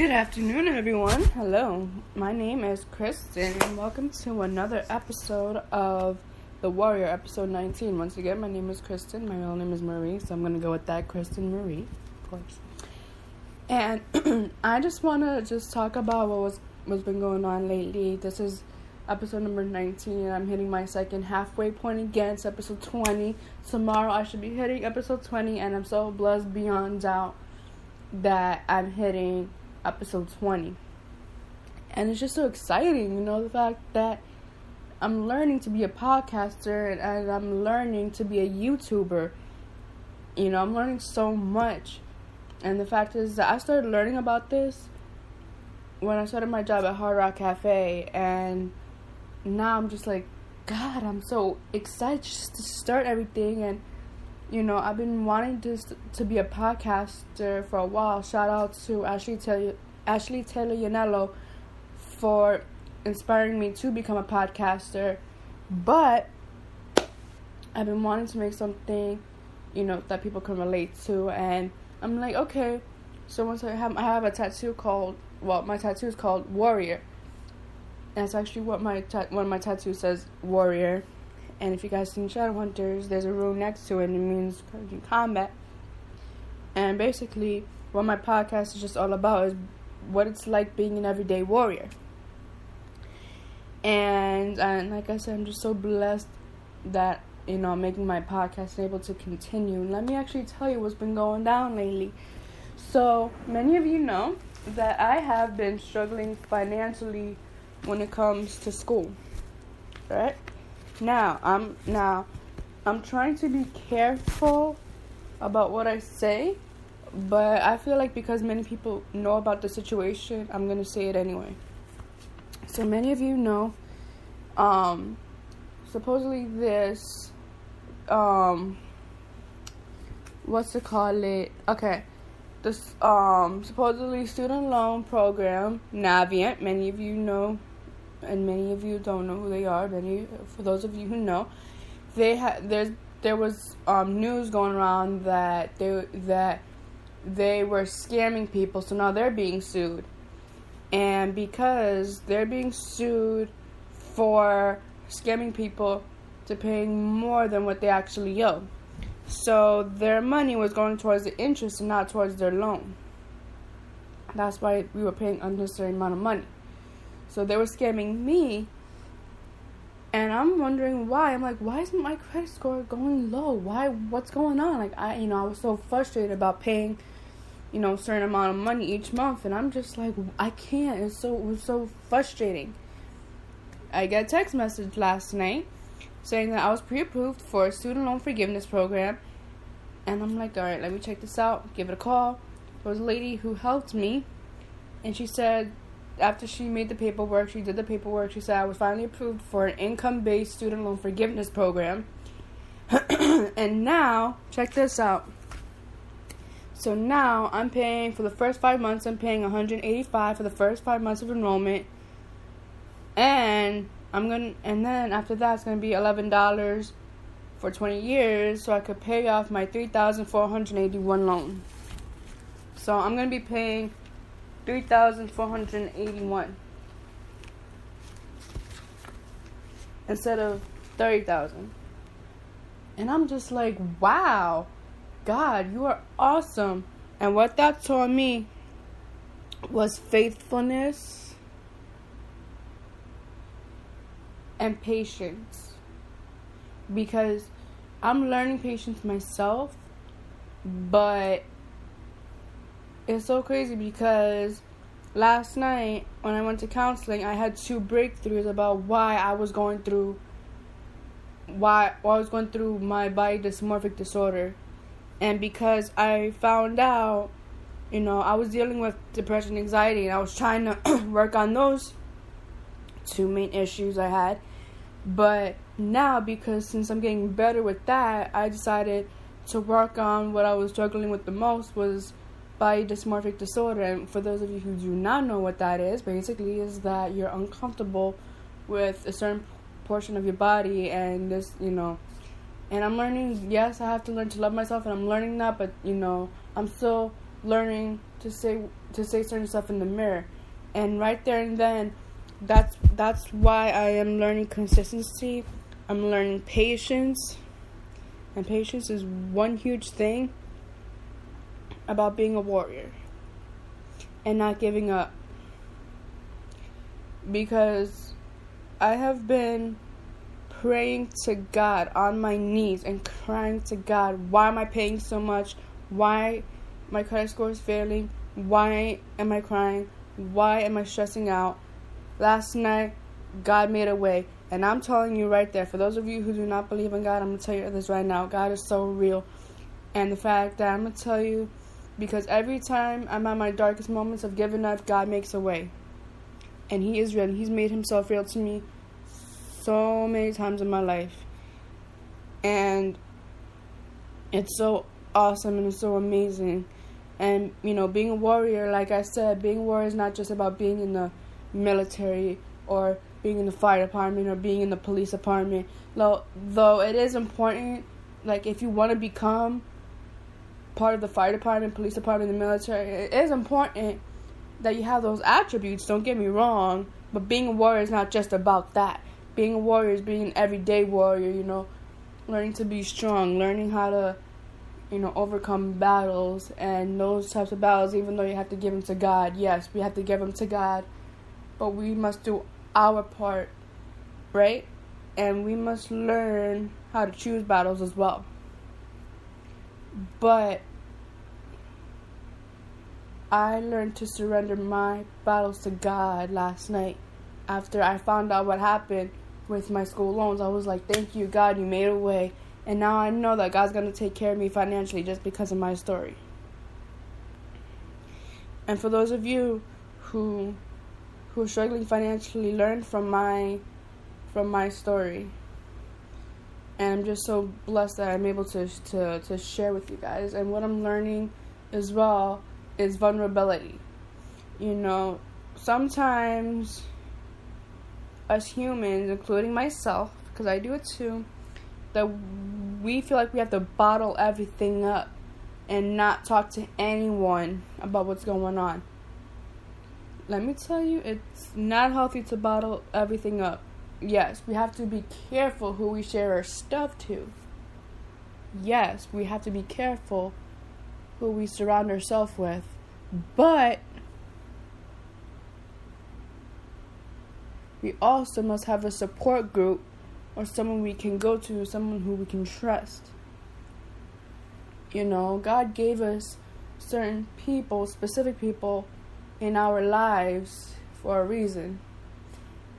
Good afternoon, everyone. Hello, my name is Kristen, and welcome to another episode of The Warrior, episode 19. Once again, my name is Kristen. My real name is Marie, so I'm going to go with that, Kristen Marie, of course. And I just want to talk about what's been going on lately. This is episode number 19, and I'm hitting my second halfway point against episode 20. Tomorrow, I should be hitting episode 20, and I'm so blessed beyond doubt that I'm hitting episode 20. And it's just so exciting, the fact that I'm learning to be a podcaster and I'm learning to be a YouTuber. I'm learning so much. And the fact is that I started learning about this when I started my job at Hard Rock Cafe, and now I'm just like, God, I'm so excited just to start everything. And I've been wanting to be a podcaster for a while. Shout out to Ashley Taylor Yanello for inspiring me to become a podcaster. But I've been wanting to make something, that people can relate to. And I'm like, okay. So once I have a tattoo my tattoo is called Warrior. That's actually what one of my tattoos says, Warrior. And if you guys seen Shadowhunters, there's a rune next to it, and it means combat. And basically, what my podcast is just all about is what it's like being an everyday warrior. And like I said, I'm just so blessed that, I'm making my podcast and able to continue. And let me actually tell you what's been going down lately. So, many of you know that I have been struggling financially when it comes to school, right? Now I'm trying to be careful about what I say, but I feel like because many people know about the situation, I'm going to say it anyway. So many of you know, supposedly this, this, supposedly student loan program, Navient, many of you know, and many of you don't know who they are. For those of you who know, there was news going around that they were scamming people, so now they're being sued. And because they're being sued for scamming people to paying more than what they actually owe, so their money was going towards the interest and not towards their loan. That's why we were paying unnecessary amount of money. So they were scamming me, and I'm wondering why. I'm like, why isn't my credit score going low? What's going on? Like, I was so frustrated about paying, a certain amount of money each month, and I'm just like, I can't. It was so frustrating. I got a text message last night saying that I was pre-approved for a student loan forgiveness program, and I'm like, all right, let me check this out, give it a call. There was a lady who helped me, and she said, after she did the paperwork, she said I was finally approved for an income-based student loan forgiveness program. And now, check this out. So now, I'm paying for the first 5 months, I'm paying $185 for the first 5 months of enrollment. And then after that, it's going to be $11 for 20 years, so I could pay off my $3,481 loan. So I'm going to be paying $3,481 instead of $30,000. And I'm just like, wow, God, you are awesome. And what that taught me was faithfulness and patience, because I'm learning patience myself. But it's so crazy because last night when I went to counseling, I had 2 breakthroughs about why I was going through my body dysmorphic disorder. And because I found out, I was dealing with depression, anxiety, and I was trying to work on those 2 main issues I had. But now, because since I'm getting better with that, I decided to work on what I was struggling with the most, was body dysmorphic disorder. And for those of you who do not know what that is, basically is that you're uncomfortable with a certain portion of your body, and this, and I'm learning, yes, I have to learn to love myself, and I'm learning that, but, I'm still learning to say certain stuff in the mirror. And right there and then, that's why I am learning consistency. I'm learning patience. And patience is one huge thing about being a warrior and not giving up. Because I have been praying to God on my knees and crying to God, why am I paying so much? Why my credit score is failing? Why am I crying? Why am I stressing out? Last night, God made a way. And I'm telling you right there, for those of you who do not believe in God, I'm going to tell you this right now. God is so real. And the fact that I'm going to tell you, because every time I'm at my darkest moments of giving up, God makes a way. And He is real. And He's made Himself real to me so many times in my life. And it's so awesome and it's so amazing. And, being a warrior, like I said, being a warrior is not just about being in the military or being in the fire department or being in the police department. Though it is important, like if you want to become part of the fire department, police department, the military, it is important that you have those attributes, don't get me wrong. But being a warrior is not just about that. Being a warrior is being an everyday warrior, learning to be strong, learning how to, overcome battles and those types of battles, even though you have to give them to God. Yes, we have to give them to God, but we must do our part, right? And we must learn how to choose battles as well. But I learned to surrender my battles to God last night. After I found out what happened with my school loans, I was like, thank you, God, you made a way. And now I know that God's going to take care of me financially just because of my story. And for those of you who are struggling financially, learn from my story. And I'm just so blessed that I'm able to share with you guys. And what I'm learning as well is vulnerability. Sometimes us humans, including myself, because I do it too, that we feel like we have to bottle everything up and not talk to anyone about what's going on. Let me tell you, it's not healthy to bottle everything up. Yes, we have to be careful who we share our stuff to. Yes, we have to be careful who we surround ourselves with. But we also must have a support group or someone we can go to, someone who we can trust. God gave us certain people, specific people in our lives for a reason.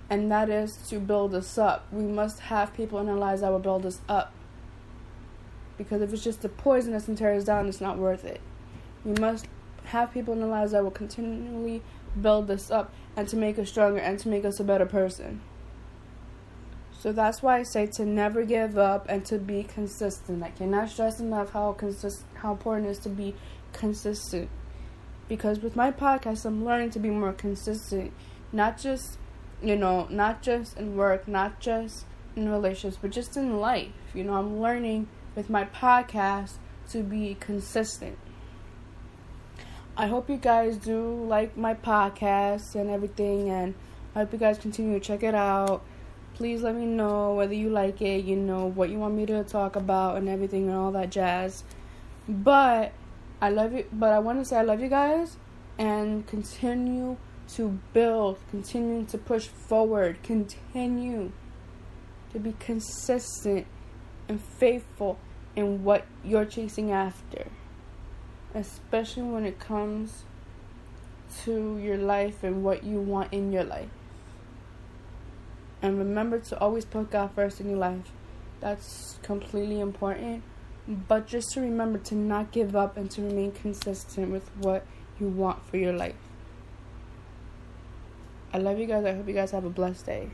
And that is to build us up. We must have people in our lives that will build us up. Because if it's just to poison us and tear us down, it's not worth it. We must have people in our lives that will continually build us up and to make us stronger and to make us a better person. So that's why I say to never give up and to be consistent. I cannot stress enough how important it is to be consistent. Because with my podcast, I'm learning to be more consistent. Not just in work, not just in relationships, but just in life. I'm learning with my podcast to be consistent. I hope you guys do like my podcast and everything, and I hope you guys continue to check it out. Please let me know whether you like it, what you want me to talk about and everything and all that jazz. But I love you. But I want to say I love you guys, and continue to build, continue to push forward, continue to be consistent and faithful in what you're chasing after, especially when it comes to your life and what you want in your life. And remember to always put God first in your life. That's completely important. But just to remember to not give up and to remain consistent with what you want for your life. I love you guys. I hope you guys have a blessed day.